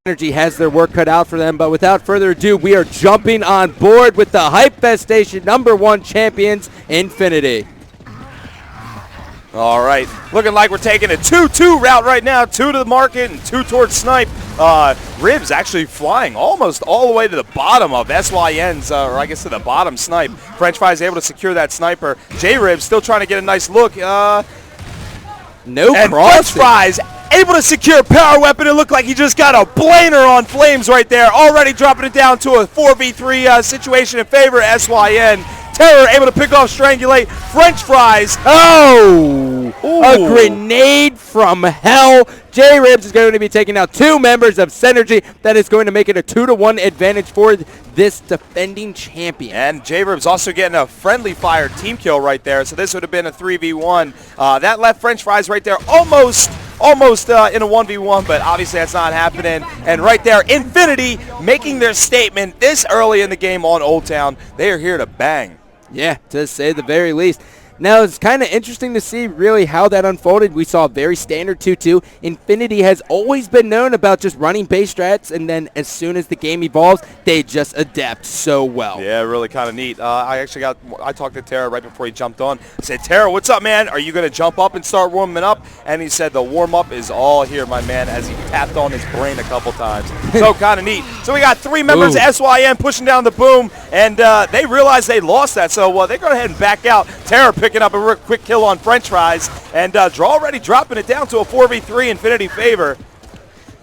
Synergy has their work cut out for them, but without further ado, we are jumping on board with the Hypefestation #1 champions, Infinity. All right, looking like we're taking a 2-2 route right now, 2 to the market and 2 towards Snipe. Ribs actually flying almost all the way to the bottom of SYN's, or I guess to the bottom Snipe. French Fries able to secure that sniper. J-Ribs still trying to get a nice look. No and crossing. French Fries able to secure a power weapon. It looked like he just got a blainer on Flames right there, already dropping it down to a 4v3 situation in favor of SYN. Terror able to pick off Strangulate. French Fries. Oh! Ooh. A grenade from hell. J-Ribs is going to be taking out 2 members of Synergy. That is going to make it a 2-1 advantage for this defending champion. And J-Ribs also getting a friendly fire team kill right there. So this would have been a 3v1. That left French Fries right there almost in a 1v1, but obviously that's not happening. And right there, Infinity making their statement this early in the game on Old Town. They are here to bang. Yeah, to say the very least. Now, it's kind of interesting to see really how that unfolded. We saw a very standard 2-2. Infinity has always been known about just running base strats, and then as soon as the game evolves, they just adapt so well. Yeah, really kind of neat. I talked to Tara right before he jumped on. I said, Tara, what's up, man? Are you going to jump up and start warming up? And he said, the warm-up is all here, my man, as he tapped on his brain a couple times. So kind of neat. So we got 3 members of SYN pushing down the boom, and they realized they lost that. So they're going to head and back out. Tara picking up a real quick kill on French Fries, and Draw already dropping it down to a 4v3 Infinity favor.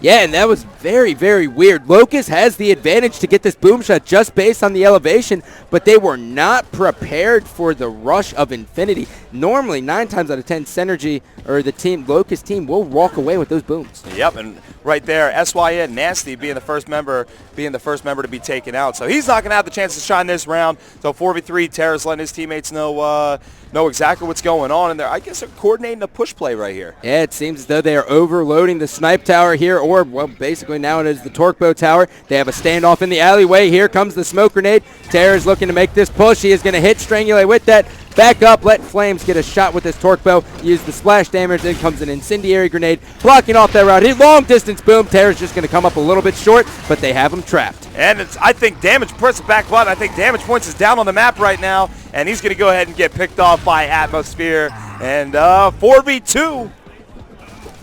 Yeah, and that was very, very weird. Locust has the advantage to get this boom shot just based on the elevation, but they were not prepared for the rush of Infinity. Normally, 9 times out of 10, Synergy, or the Locust team, will walk away with those booms. Yep, and right there, SYN Nasty being the first member to be taken out. So he's not going to have the chance to shine this round. So 4v3, Terra's letting his teammates know exactly what's going on, and I guess they're coordinating a push play right here. Yeah, it seems as though they are overloading the Snipe Tower here, or, well, basically now it is the Torque Bow Tower. They have a standoff in the alleyway. Here comes the smoke grenade. Terra's looking to make this push. He is going to hit Strangulate with that. Back up, let Flames get a shot with this Torque Bow. Use the splash damage. Then comes an incendiary grenade, blocking off that route. Hit long distance boom. Terra's just going to come up a little bit short, but they have him trapped. And I think damage, press the back button. I think damage points is down on the map right now, and he's going to go ahead and get picked off by Atmosphere. And 4v2.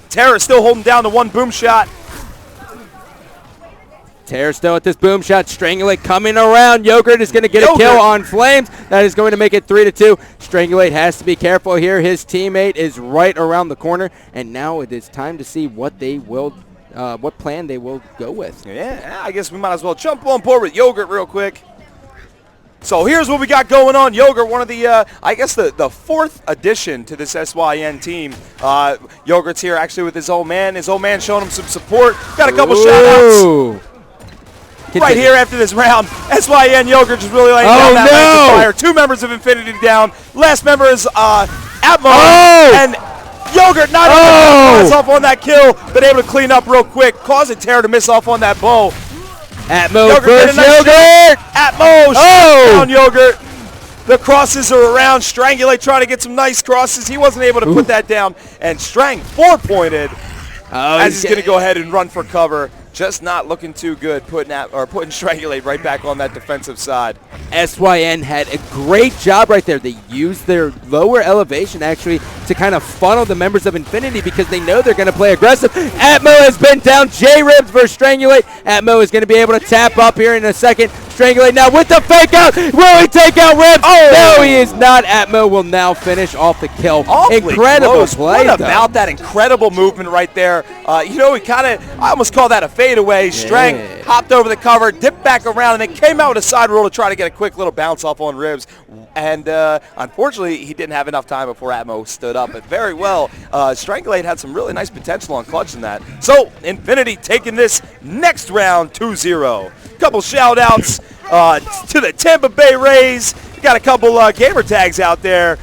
Terra still holding down the 1 boom shot. Terra still at this boom shot. Strangulate coming around. Yogurt is going to get a kill on Flames. That is going to make it 3-2. Strangulate has to be careful here. His teammate is right around the corner, and now it is time to see what they will, what plan they will go with. Yeah, I guess we might as well jump on board with Yogurt real quick. So here's what we got going on. Yogurt, one of the, I guess the 4th addition to this SYN team. Yogurt's here actually with his old man. His old man showing him some support. Got a couple shout-outs. Right here after this round, SYN Yogurt just really laying down that fire. 2 members of Infinity down. Last member is Atmo. And Yogurt not able to off on that kill, but able to clean up real quick, causing Terror to miss off on that bow. Atmo versus Yogurt. Atmo down Yogurt. The crosses are around. Strangulate trying to get some nice crosses. He wasn't able to put that down. And Strang 4-pointed as he's going to go ahead and run for cover. Just not looking too good, putting Strangulate right back on that defensive side. SYN had a great job right there. They used their lower elevation actually to kind of funnel the members of Infinity because they know they're going to play aggressive. Atmo has been down. J-Ribs versus Strangulate. Atmo is going to be able to tap up here in a second. Strangulate now with the fake out. Will he take out Ribs? No, he is not. Atmo will now finish off the kill. Incredible play. What about that incredible movement right there? He I almost call that a fadeaway. Strang hopped over the cover, dipped back around, and then came out with a side roll to try to get a quick little bounce off on Ribs. And unfortunately, he didn't have enough time before Atmo stood up. But very well, Strangulate had some really nice potential on clutching that. So Infinity taking this next round 2-0. Couple shout-outs to the Tampa Bay Rays. Got a couple gamer tags out there.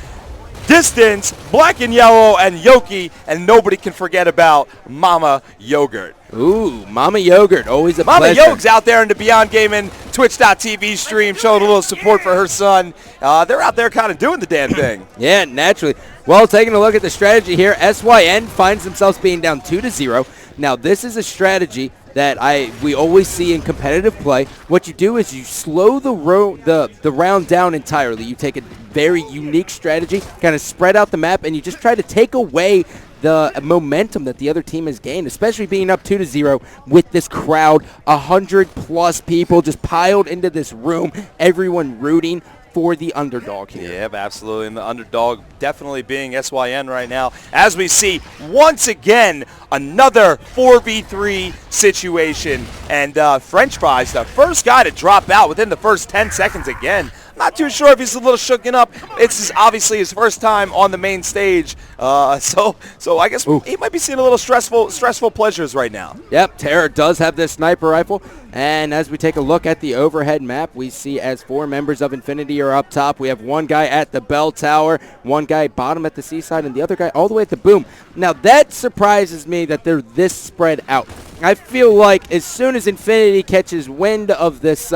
Distance, Black and Yellow, and Yoki, and nobody can forget about Mama Yogurt. Ooh, Mama Yogurt, always a Mama pleasure. Yogurt's out there in the Beyond Gaming Twitch.tv stream, showing a little support for her son. They're out there kind of doing the damn thing. Yeah, naturally. Well, taking a look at the strategy here, SYN finds themselves being down 2-0. Now, this is a strategy that we always see in competitive play. What you do is you slow the round down entirely. You take a very unique strategy, kind of spread out the map, and you just try to take away the momentum that the other team has gained, especially being up 2-0 with this crowd, 100+ people just piled into this room, everyone rooting for the underdog here. Yeah, absolutely, and the underdog definitely being SYN right now, as we see once again another 4v3 situation, and FRENCHFRELES, the first guy to drop out within the first 10 seconds again. Not too sure if he's a little shooken up. It's obviously his first time on the main stage, so I guess he might be seeing a little stressful pleasures right now. Yep, Terror does have this sniper rifle, and as we take a look at the overhead map, we see as 4 members of Infinity are up top. We have one guy at the bell tower, one guy bottom at the seaside, and the other guy all the way at the boom. Now that surprises me that they're this spread out. I feel like as soon as Infinity catches wind of this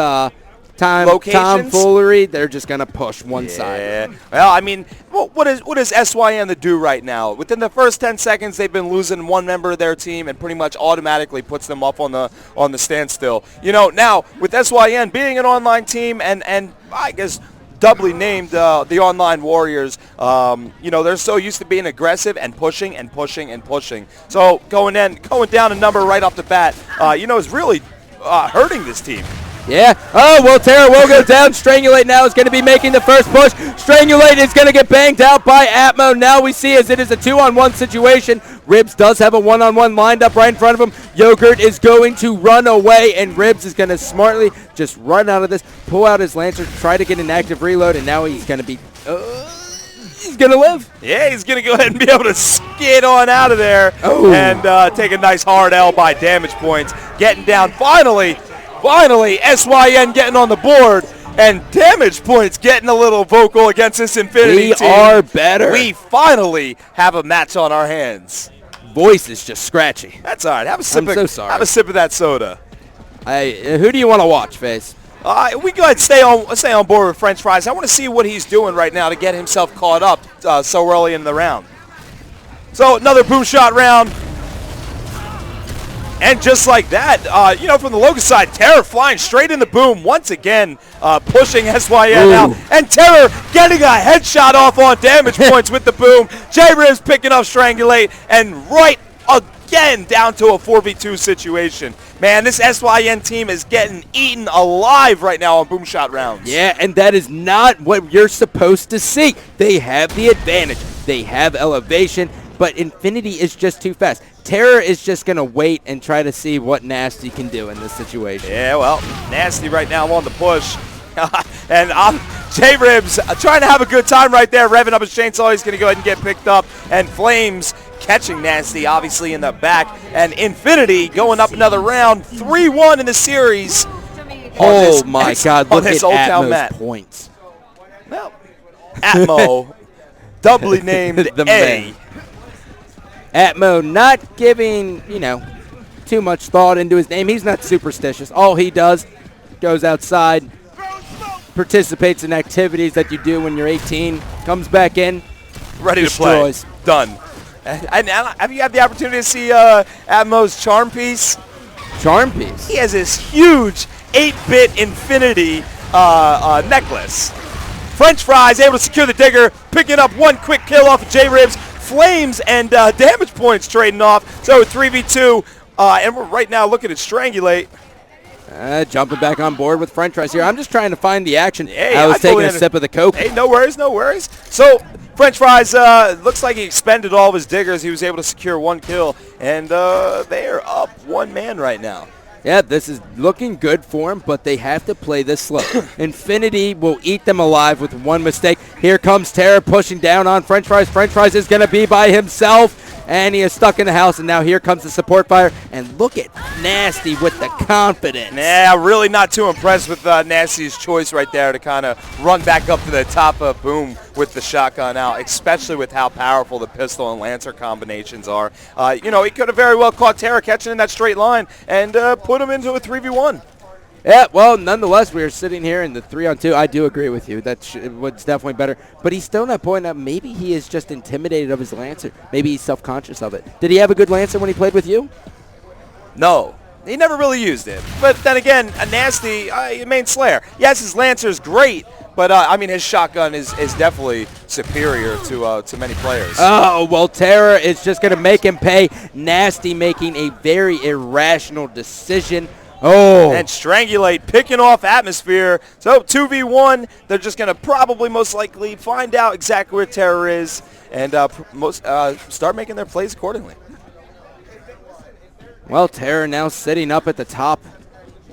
tomfoolery, they're just going to push one side. Well, I mean, what is SYN to do right now? Within the first 10 seconds, they've been losing one member of their team and pretty much automatically puts them up on the standstill. You know, now with SYN being an online team and I guess doubly named the Online Warriors, you know, they're so used to being aggressive and pushing and pushing and pushing. So going down a number right off the bat, you know, is really hurting this team. Yeah. Oh, well, Terra will go down. Strangulate now is going to be making the first push. Strangulate is going to get banged out by Atmo. Now we see as it is a 2-on-1 situation. Ribs does have a 1-on-1 lined up right in front of him. Yogurt is going to run away, and Ribs is going to smartly just run out of this, pull out his Lancer, try to get an active reload, and now he's going to be... he's going to live. Yeah, he's going to go ahead and be able to skid on out of there and take a nice hard L by damage points. Getting down finally, SYN getting on the board, and damage points getting a little vocal against this Infinity team. We are better. We finally have a match on our hands. Voice is just scratchy. That's all right. I'm so sorry. Have a sip of that soda. Who do you want to watch, Face? We go ahead and stay on board with FRENCHFRELES. I want to see what he's doing right now to get himself caught up so early in the round. So another boom shot round. And just like that, you know, from the Locust side, Terror flying straight in the boom once again, pushing SYN out. And Terror getting a headshot off on damage points with the boom. J-Ribs picking up Strangulate, and right again down to a 4v2 situation. Man, this SYN team is getting eaten alive right now on boom shot rounds. Yeah, and that is not what you're supposed to see. They have the advantage. They have elevation, but Infinity is just too fast. Terror is just going to wait and try to see what Nasty can do in this situation. Yeah, well, Nasty right now on the push. And J-Ribs trying to have a good time right there, revving up his chainsaw. He's going to go ahead and get picked up. And Flames catching Nasty, obviously, in the back. And Infinity going up another round, 3-1 in the series. Oh, my God, look at Atmo's points. Well, Atmo, doubly named the A. Atmo not giving, you know, too much thought into his name. He's not superstitious. All he does goes outside, participates in activities that you do when you're 18, comes back in, ready destroys. To play. Done. And have you had the opportunity to see Atmo's charm piece? Charm piece? He has this huge 8-bit Infinity necklace. FRENCHFRELES able to secure the digger, picking up one quick kill off of J-Ribs. Flames and damage points trading off. So 3v2, and we're right now looking at Strangulate. Jumping back on board with FRENCHFRELES here. I'm just trying to find the action. Hey, I was taking a sip of the Coke. Hey, no worries, no worries. So FRENCHFRELES looks like he expended all of his diggers. He was able to secure one kill, and they are up one man right now. Yeah, this is looking good for him, but they have to play this slow. Infinity will eat them alive with one mistake. Here comes Terror pushing down on FRENCHFRELES. FRENCHFRELES is going to be by himself, and he is stuck in the house, and now here comes the support fire. And look at Nasty with the confidence. Yeah, really not too impressed with Nasty's choice right there to kind of run back up to the top of boom with the shotgun out, especially with how powerful the pistol and Lancer combinations are. You know, he could have very well caught Terror catching in that straight line and put him into a 3v1. Yeah, well, nonetheless, we are sitting here in the 3-on-2. I do agree with you. That's what's definitely better. But he's still not pointing out maybe he is just intimidated of his Lancer. Maybe he's self-conscious of it. Did he have a good Lancer when he played with you? No. he never really used it. But then again, a Nasty, main Slayer. Yes, his Lancer's great, but I mean his shotgun is definitely superior to many players. Oh, well, Terra is just going to make him pay. Nasty making a very irrational decision. Oh. And Strangulate picking off Atmosphere. So 2v1, they're just going to probably most likely find out exactly where Terror is and start making their plays accordingly. Well, Terror now sitting up at the top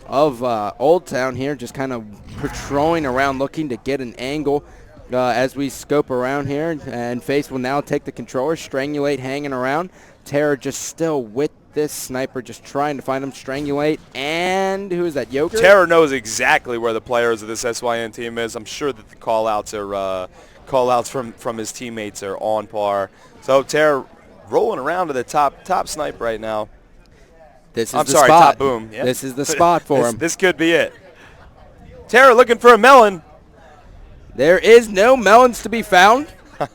of Old Town here, just kind of patrolling around looking to get an angle as we scope around here. And Face will now take the controller. Strangulate hanging around. Terror just still with this sniper, just trying to find him. Strangulate, and who is that, Yogurt? Terror knows exactly where the players of this SYN team is. I'm sure that the call-outs from his teammates are on par. So Terror rolling around to the top snipe right now. This is spot. Top boom. Yeah. This is the spot for him. This could be it. Terror looking for a melon. There is no melons to be found.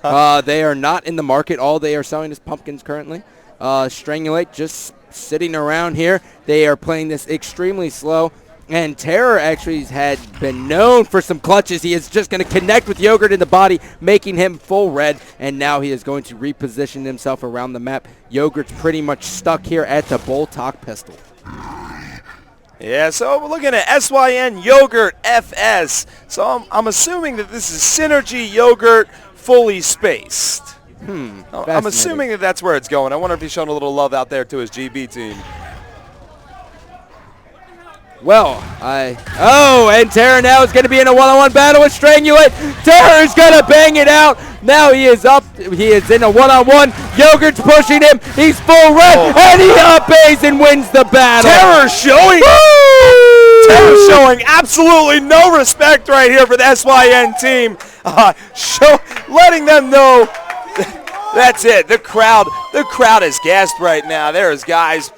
They are not in the market. All they are selling is pumpkins currently. Strangulate just sitting around here. They are playing this extremely slow. And Terror actually had been known for some clutches. He is just going to connect with Yogurt in the body, making him full red. And now he is going to reposition himself around the map. Yogurt's pretty much stuck here at the Boltok pistol. Yeah, so we're looking at SYN Yogurt FS. So I'm assuming that this is Synergy Yogurt fully spaced. I'm assuming that that's where it's going. I wonder if he's showing a little love out there to his GB team. Well, and Terror now is going to be in a one-on-one battle with Strangulate. Terror is going to bang it out. Now he is up. He is in a one-on-one. Yogurt's pushing him. He's full red, and he up-A's and wins the battle. Terror showing. Terror showing absolutely no respect right here for the SYN team. Letting them know that's it. The crowd is gassed right now. There's guys.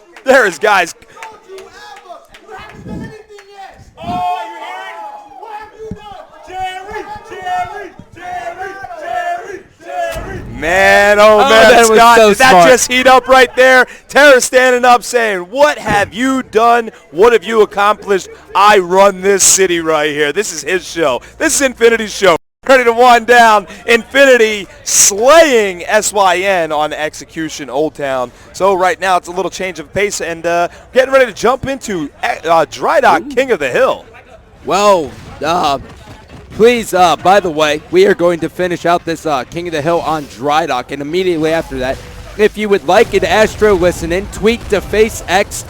Man, man, Scott, did that just heat up right there? Terror standing up saying, what have you done? What have you accomplished? I run this city right here. This is his show. This is Infinity's show. Ready to wind down. Infinity slaying SYN on Execution Old Town. So right now it's a little change of pace and getting ready to jump into Drydock King of the Hill. Well, please, by the way, we are going to finish out this King of the Hill on Drydock, and immediately after that, if you would like an Astro listen-in, tweet to FaceX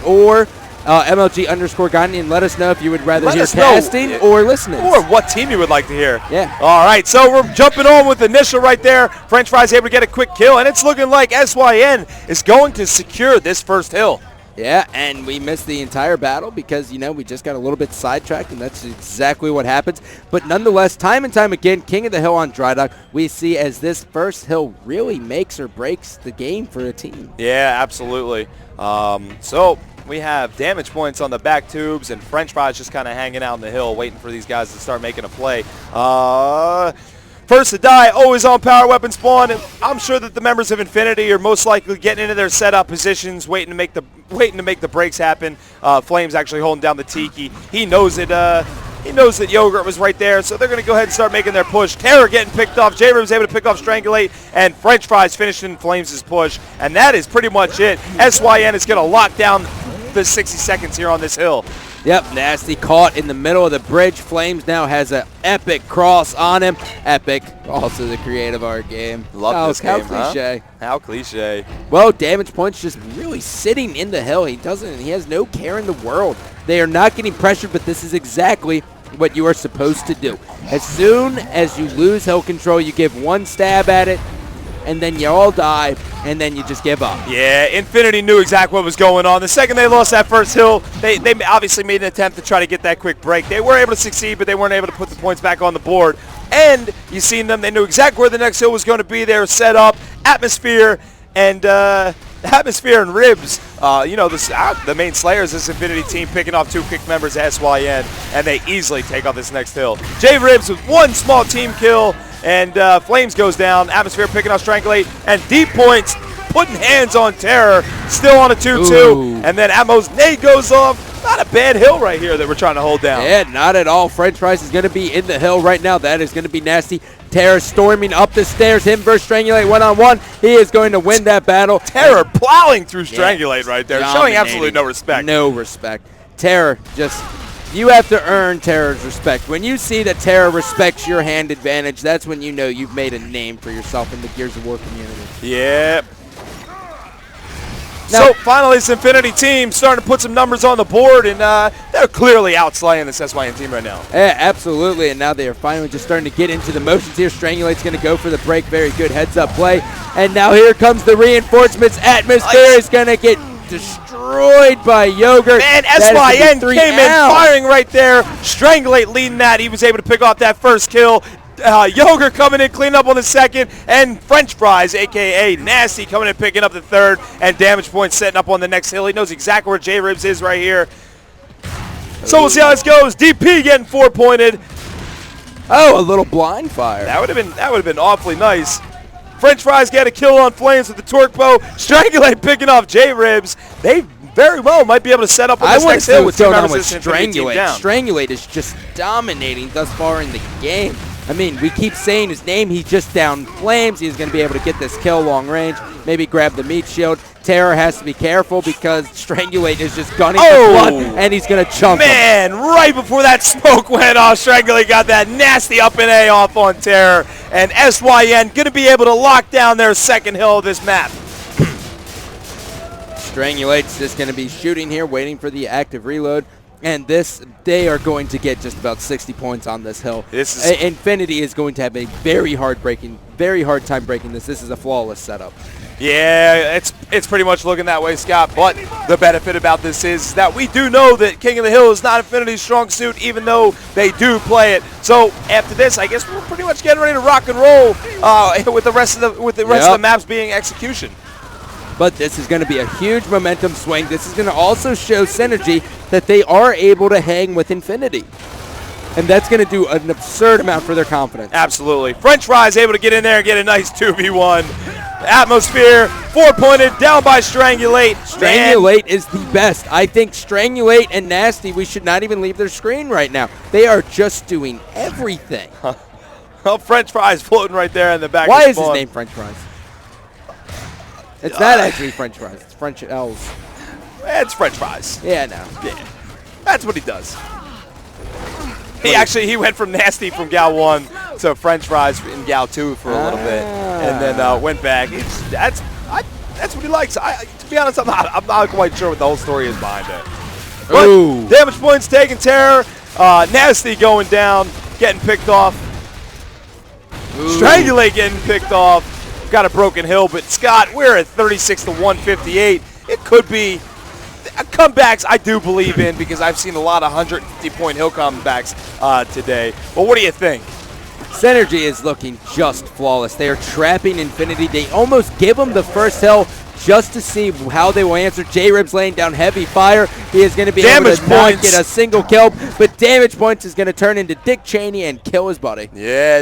or MLG_Gandhi and let us know if you would rather hear casting or listening. Or what team you would like to hear. Yeah. All right, so we're jumping on with initial right there. French Fries able to get a quick kill, and it's looking like SYN is going to secure this first hill. Yeah, and we missed the entire battle because, we just got a little bit sidetracked, and that's exactly what happens. But nonetheless, time and time again, King of the Hill on Drydock, we see as this first hill really makes or breaks the game for a team. Yeah, absolutely. So we have damage points on the back tubes, and French Fries just kind of hanging out in the hill, waiting for these guys to start making a play. First to die, always on power weapon spawn. And I'm sure that the members of Infinity are most likely getting into their setup positions, waiting to make the breaks happen. Flames actually holding down the Tiki. He knows it. He knows that Yogurt was right there, so they're going to go ahead and start making their push. Terror getting picked off. J-Rib's able to pick off Strangulate, and French Fries finishing Flames' push. And that is pretty much it. SYN is going to lock down the 60 seconds here on this hill. Yep, Nasty caught in the middle of the bridge. Flames now has an epic cross on him. Epic, also the creative art game. Love this game, how cliche. Huh? How cliche. Well, damage points just really sitting in the hill. He has no care in the world. They are not getting pressured, but this is exactly what you are supposed to do. As soon as you lose hill control, you give one stab at it, and then you all die, and then you just give up. Yeah, Infinity knew exactly what was going on. The second they lost that first hill, they obviously made an attempt to try to get that quick break. They were able to succeed, but they weren't able to put the points back on the board. And you seen them, they knew exactly where the next hill was going to be. They were set up, Atmosphere and Ribs. The main Slayers, this Infinity team picking off two quick members of SYN, and they easily take off this next hill. J-Ribs with one small team kill, and Flames goes down. Atmosphere picking off Strangulate, and Deep Points putting hands on Terror. Still on a 2-2. And then Atmo's nade goes off. Not a bad hill right here that we're trying to hold down. Yeah, not at all. French Fries is going to be in the hill right now. That is going to be nasty. Terror storming up the stairs. Him versus Strangulate one-on-one. He is going to win that battle. Terror plowing through Strangulate right there, showing absolutely no respect. No respect. Terror just... You have to earn Terror's respect. When you see that Terror respects your hand advantage, that's when you know you've made a name for yourself in the Gears of War community. Yep. So finally, this Infinity team starting to put some numbers on the board, and they're clearly outslaying this SYN team right now. Yeah, absolutely, and now they are finally just starting to get into the motions here. Strangulate's going to go for the break. Very good heads-up play. And now here comes the reinforcements. Atmosphere is going to get destroyed by Yogurt. Man, SYN came in firing right there. Strangulate leading that. He was able to pick off that first kill. Yogurt coming in, cleaning up on the second, and French Fries, a.k.a. Nasty, coming in, picking up the third, and Damage Point setting up on the next hill. He knows exactly where J-Ribs is right here. So we'll see how this goes. DP getting 4-pointed. Oh, a little blind fire. That would have been awfully nice. French Fries get a kill on Flames with the Torque Bow. Strangulate picking off J-Ribs. They very well might be able to set up on this next hill with two members of this team down. Strangulate is just dominating thus far in the game. I mean, we keep saying his name. He's just down Flames. He's going to be able to get this kill long range, maybe grab the meat shield. Terror has to be careful because Strangulate is just gunning for blood, and he's going to chunk him. Man, right before that smoke went off, Strangulate got that nasty up and A off on Terror, and SYN going to be able to lock down their second hill of this map. Strangulate's just going to be shooting here, waiting for the active reload. And they are going to get just about 60 points on this hill. Infinity is going to have a very hard time breaking this. This is a flawless setup. Yeah, it's pretty much looking that way, Scott. But the benefit about this is that we do know that King of the Hill is not Infinity's strong suit, even though they do play it. So after this, I guess we're pretty much getting ready to rock and roll with the rest of the maps being execution. But this is going to be a huge momentum swing. This is going to also show Synergy that they are able to hang with Infinity. And that's going to do an absurd amount for their confidence. Absolutely. French Fries able to get in there and get a nice 2v1. Atmosphere, 4-pointed, down by Strangulate. Strangulate is the best. I think Strangulate and Nasty, we should not even leave their screen right now. They are just doing everything. Well, French Fries floating right there in the back. Why is his name French Fries? It's not actually French Fries. It's French L's. It's French Fries. Yeah, no. Yeah. That's what he does. He went from Nasty from Gal 1 to French Fries in Gal 2 for a little bit, and then went back. That's what he likes. To be honest, I'm not quite sure what the whole story is behind it. But Damage Points taking Terror. Nasty going down, getting picked off. Strangulate getting picked off. Got a broken hill, but Scott, we're at 36 to 158. It could be comebacks I do believe in because I've seen a lot of 150-point hill comebacks today. But what do you think? Synergy is looking just flawless. They are trapping Infinity. They almost give them the first hill just to see how they will answer. J-Ribs laying down heavy fire. He is going to be able to not get a single kill, but Damage Points is going to turn into Dick Cheney and kill his buddy. Yeah,